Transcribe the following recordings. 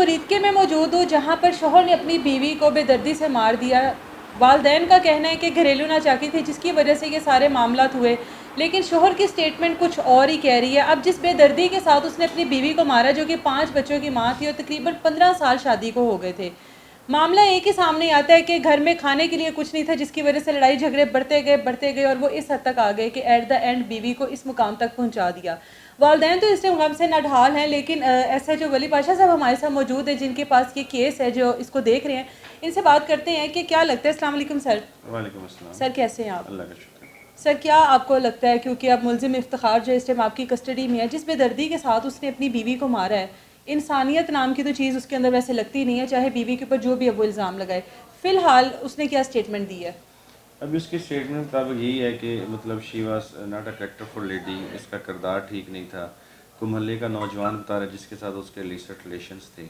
मुरीदके में मौजूद हूँ जहाँ पर शोहर ने अपनी बीवी को बेदर्दी से मार दिया। वालदैन का कहना है कि घरेलू नाचाकी थी जिसकी वजह से ये सारे मामलात हुए, लेकिन शोहर की स्टेटमेंट कुछ और ही कह रही है। अब जिस बेदर्दी के साथ उसने अपनी बीवी को मारा, जो कि 5 बच्चों की माँ थी और तकरीबन 15 साल शादी को हो गए थे, मामला एक ही सामने आता है कि घर में खाने के लिए कुछ नहीं था, जिसकी वजह से लड़ाई झगड़े बढ़ते गए और वो इस हद तक आ गए कि एट द एंड बीवी को इस मुकाम तक पहुंचा दिया। वालदैन तो इस टाइम गम से नढाल हैं, लेकिन ऐसा जो वली पाशा साहब हमारे साथ मौजूद है जिनके पास ये केस है, जो इसको देख रहे हैं, इनसे बात करते हैं कि क्या लगता है। अस्सलाम वालेकुम सर। वालेकुम अस्सलाम। सर कैसे हैं आप? अल्लाह का शुक्र। सर क्या आपको लगता है, क्योंकि अब मुलजिम इफ्तिखार जो इस टाइम आपकी कस्टडी में है, जिस बेदर्दी के साथ उसने अपनी बीवी को मारा है, इंसानियत नाम की तो चीज़ उसके अंदर वैसे लगती नहीं है, चाहे बीवी के ऊपर जो भी अब वो इल्ज़ाम लगाए, फ़िलहाल उसने क्या स्टेटमेंट दी है? अभी उसकी स्टेटमेंट मुताबिक यही है कि मतलब she was not a character for lady, इसका किरदार ठीक नहीं था। कोई महल्ले का नौजवान बता रहा है जिसके साथ उसके इलिसिट रिलेशंस थे।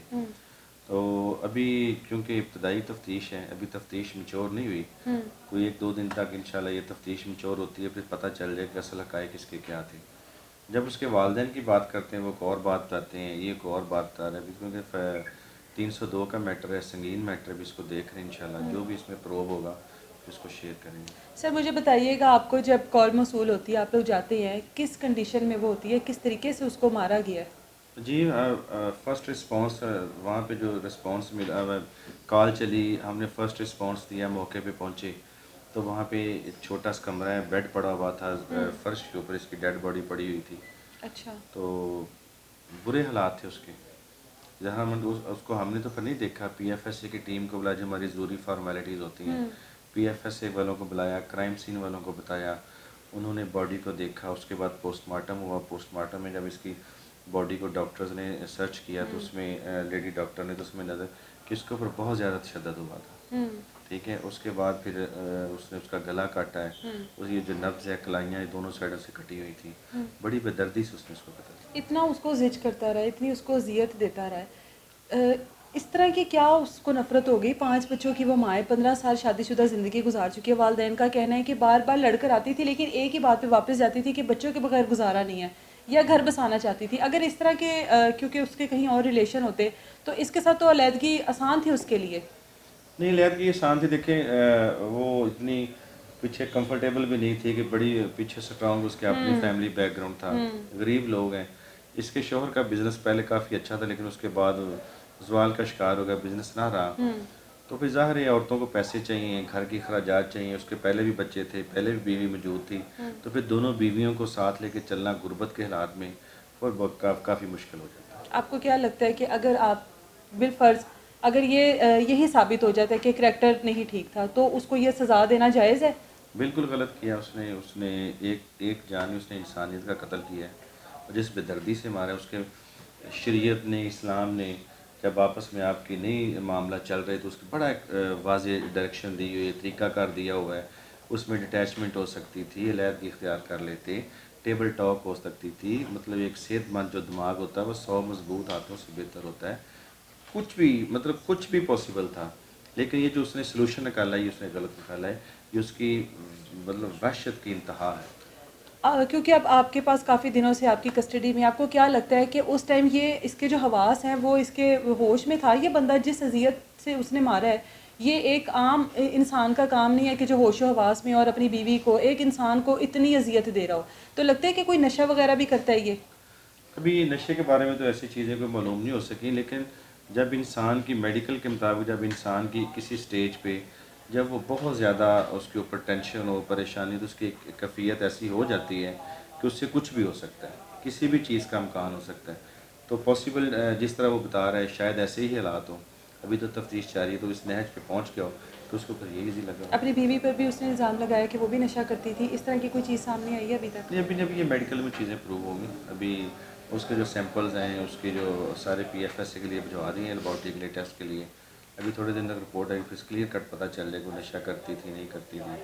तो अभी क्योंकि इब्तदाई तफ्तीश है, अभी तफ्तीश मैच्योर नहीं हुई, कोई 1-2 दिन तक इंशाल्लाह ये तफ्तीश मैच्योर होती है, फिर पता चल जाए कि असल हक़ाइक़ इसके क्या थे। जब उसके वालिदैन की बात करते हैं वो एक और बात बताते हैं, ये एक और बात बता रहे हैं, क्योंकि 302 का मैटर है, संगीन मैटर है, भी इसको देख रहे हैं इंशाल्लाह। जो भी इसमें प्रूव होगा इसको शेयर करेंगे। सर मुझे बताइएगा, आपको जब कॉल मौसूल होती है, आप लोग जाते हैं, किस कंडीशन में वो होती है, किस तरीके से उसको मारा गया है? जी फ़र्स्ट रिस्पांस वहाँ पे जो रिस्पांस मिला, कॉल चली, हमने फ़र्स्ट रिस्पांस दिया, मौके पे पहुँचे तो वहाँ पे एक छोटा सा कमरा है, बेड पड़ा हुआ था, फर्श के ऊपर इसकी डेड बॉडी पड़ी हुई थी। अच्छा। तो बुरे हालात थे उसके। जहाँ हम उसको हमने तो फिर नहीं देखा, पीएफएसए की टीम को बुलाया, जो हमारी ज़रूरी फॉर्मेलिटीज़ होती हैं, पीएफएसए वालों को बुलाया, क्राइम सीन वालों को बताया, उन्होंने बॉडी को देखा, उसके बाद पोस्टमार्टम हुआ। पोस्टमार्टम में जब इसकी बॉडी को डॉक्टर्स ने सर्च किया तो उसमें लेडी डॉक्टर ने तो उसमें नज़र कि उसके ऊपर बहुत ज़्यादा तशद्दुद हुआ था। ठीक है, उसके बाद फिर उसने उसका गला काटा है, और ये जो नब्ज़ है, कलाइयाँ ये दोनों साइडों से कटी हुई थी। बड़ी बेदर्दी से उसने उसको कतल किया। इतना उसको जिज करता रहा, इतनी उसको अजियत देता रहा, इस तरह की क्या उसको नफरत हो गई? 5 बच्चों की वो माँ है, 15 साल शादीशुदा ज़िंदगी गुजार चुकी है। वालदैन का कहना है कि बार बार लड़कर आती थी, लेकिन एक ही बात पे वापस जाती थी कि बच्चों के बगैर गुजारा नहीं है, या घर बसाना चाहती थी। अगर इस तरह के क्योंकि उसके कहीं और रिलेशन होते तो इसके साथ तो अलहदगी आसान थी उसके लिए। नहीं, अलहदगी आसान थी। देखें वो इतनी पीछे कंफर्टेबल भी नहीं थी कि बड़ी पीछे स्ट्रांग उसके अपनी फैमिली बैकग्राउंड था, गरीब लोग हैं। इसके शोहर का बिज़नेस पहले काफ़ी अच्छा था, लेकिन उसके बाद ज़वाल का शिकार हो गया, बिज़नेस ना रहा। तो फिर ज़ाहिर है औरतों को पैसे चाहिए, घर की खराजात चाहिए, उसके पहले भी बच्चे थे, पहले भी बीवी मौजूद थी। तो फिर दोनों बीवियों को साथ लेके चलना गुर्बत के हालात में और काफ़ी मुश्किल हो जाता है। आपको क्या लगता है कि अगर आप बिलफर्ज अगर ये यही साबित हो जाता है कि करैक्टर नहीं ठीक था, तो उसको ये सज़ा देना जायज़ है? बिल्कुल गलत किया उसने। उसने एक जान, उसने इंसानियत का कत्ल किया है, और जिस बेदर्दी से मारा है उसके शरीयत ने, इस्लाम ने जब आपस में आपकी नहीं मामला चल रहे तो उसकी बड़ा एक वाज़ेह डायरेक्शन दी हुई है, तरीक़ाकार दिया हुआ है। उसमें डिटैचमेंट हो सकती थी, अलहदगी इख्तियार कर लेते, टेबल टॉक हो सकती थी। मतलब एक सेहतमंद जो दिमाग होता है वो 100 मजबूत हाथों से बेहतर होता है। कुछ भी मतलब कुछ भी पॉसिबल था, लेकिन ये जो उसने सलूशन निकाला है ये उसने गलत निकाला है। ये उसकी मतलब वहशत की इंतहा है। क्योंकि अब आपके पास काफ़ी दिनों से आपकी कस्टडी में, आपको क्या लगता है कि उस टाइम ये इसके जो हवास हैं वो इसके होश में था? ये बंदा जिस अजियत से उसने मारा है, ये एक आम इंसान का काम नहीं है कि जो होशो हवास में और अपनी बीवी को, एक इंसान को इतनी अजियत दे रहा हो। तो लगता है कि कोई नशा वगैरह भी करता है ये? अभी नशे के बारे में तो ऐसी चीज़ें कोई मालूम नहीं हो सकी, लेकिन जब इंसान की मेडिकल के मुताबिक जब इंसान की किसी स्टेज पे जब वो बहुत ज़्यादा उसके ऊपर टेंशन हो, परेशानी, तो उसकी एक कैफियत ऐसी हो जाती है कि उससे कुछ भी हो सकता है, किसी भी चीज़ का इम्कान हो सकता है। तो पॉसिबल जिस तरह वो बता रहा है शायद ऐसे ही हालात हों। अभी तो तफ्तीश जारी है, तो इस नहज पे पहुँच गया हो तो उसको फिर ये ईजी लगा। अपनी बीवी पर भी उसने इल्ज़ाम लगाया कि वो भी नशा करती थी। इस तरह की कोई चीज़ सामने आई है अभी तक? नहीं, अभी ये मेडिकल में चीज़ें प्रूव होंगी। अभी उसके जो सैंपल्स हैं, उसके जो सारे पीएफएसए के लिए भिजवा दिए हैं लेबॉरेटरी के लिए टेस्ट के लिए। अभी थोड़े दिन तक रिपोर्ट आएगी, फिर क्लियर कट पता चल जाएगा वो नशा करती थी नहीं करती थी,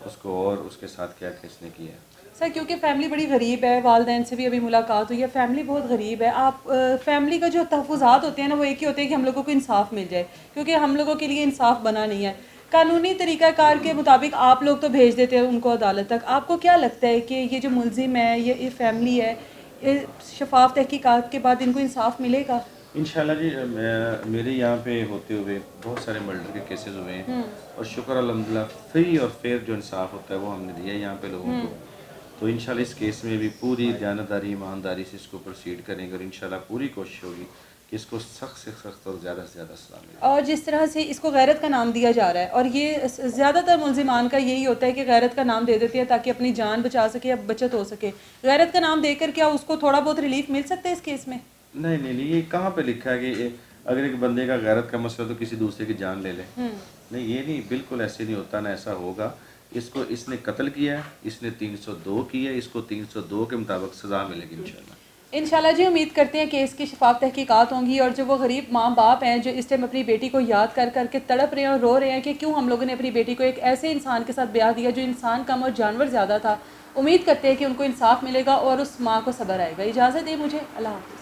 उसको और उसके साथ क्या किसने किया है। सर क्योंकि फ़ैमिली बड़ी गरीब है, वालदैन से भी अभी मुलाकात हुई है, फ़ैमिली बहुत गरीब है। आप फ़ैमिली का जो तहफ़्फ़ुज़ात होते हैं ना, वो एक ही होते हैं कि हम लोगों को इंसाफ़ मिल जाए, क्योंकि हम लोगों के लिए इंसाफ़ बना नहीं है। कानूनी तरीक़ाकार के मुताबिक आप लोग तो भेज देते हैं उनको अदालत तक। आपको क्या लगता है कि ये जो मुलज़िम है, ये फ़ैमिली है, शफ़ाफ़ तहक़ीक़ात के बाद इनको इंसाफ़ मिलेगा? इंशाल्लाह जी मेरे यहाँ पे होते हुए बहुत सारे मर्डर के केसेस हुए हैं और शुक्र अल्हम्दुलिल्लाह फ्री और फेयर जो इंसाफ होता है वो हमने दिया है यहाँ पे लोगों को। तो इंशाल्लाह इस केस में भी पूरी दयानतदारी ईमानदारी से इसको प्रोसीड करेंगे और इंशाल्लाह पूरी कोशिश होगी कि इसको सख्त से सख्त और ज़्यादा से ज़्यादा सज़ा मिले। और जिस तरह से इसको गैरत का नाम दिया जा रहा है, और ये ज़्यादातर मुलजिमान का यही होता है कि गैरत का नाम दे देते हैं ताकि अपनी जान बचा सके या बचत हो सके। गैरत का नाम देकर क्या उसको थोड़ा बहुत रिलीफ मिल सकता है इस केस में? नहीं नहीं नहीं, ये कहाँ पे लिखा है कि अगर एक बंदे का गैरत का मसला तो किसी दूसरे की जान ले ले। नहीं, ये नहीं, बिल्कुल ऐसे नहीं होता, ना ऐसा होगा। इसको इसने कत्ल किया है, इसने 302 की है, इसको 302 के मुताबिक सज़ा मिलेगी इंशाल्लाह। इंशाल्लाह जी, उम्मीद करते हैं कि इसकी शफाफ तहकीकात होंगी और जो वो गरीब माँ बाप हैं जो इस टाइम अपनी बेटी को याद कर करके तड़प रहे हैं और रो रहे हैं कि क्यों हम लोगों ने अपनी बेटी को एक ऐसे इंसान के साथ ब्याह दिया जो इंसान कम और जानवर ज़्यादा था, उम्मीद करते हैं कि उनको इंसाफ मिलेगा और उस माँ को सब्र आएगा। इजाज़त दें मुझे, अल्लाह हाफ़िज़।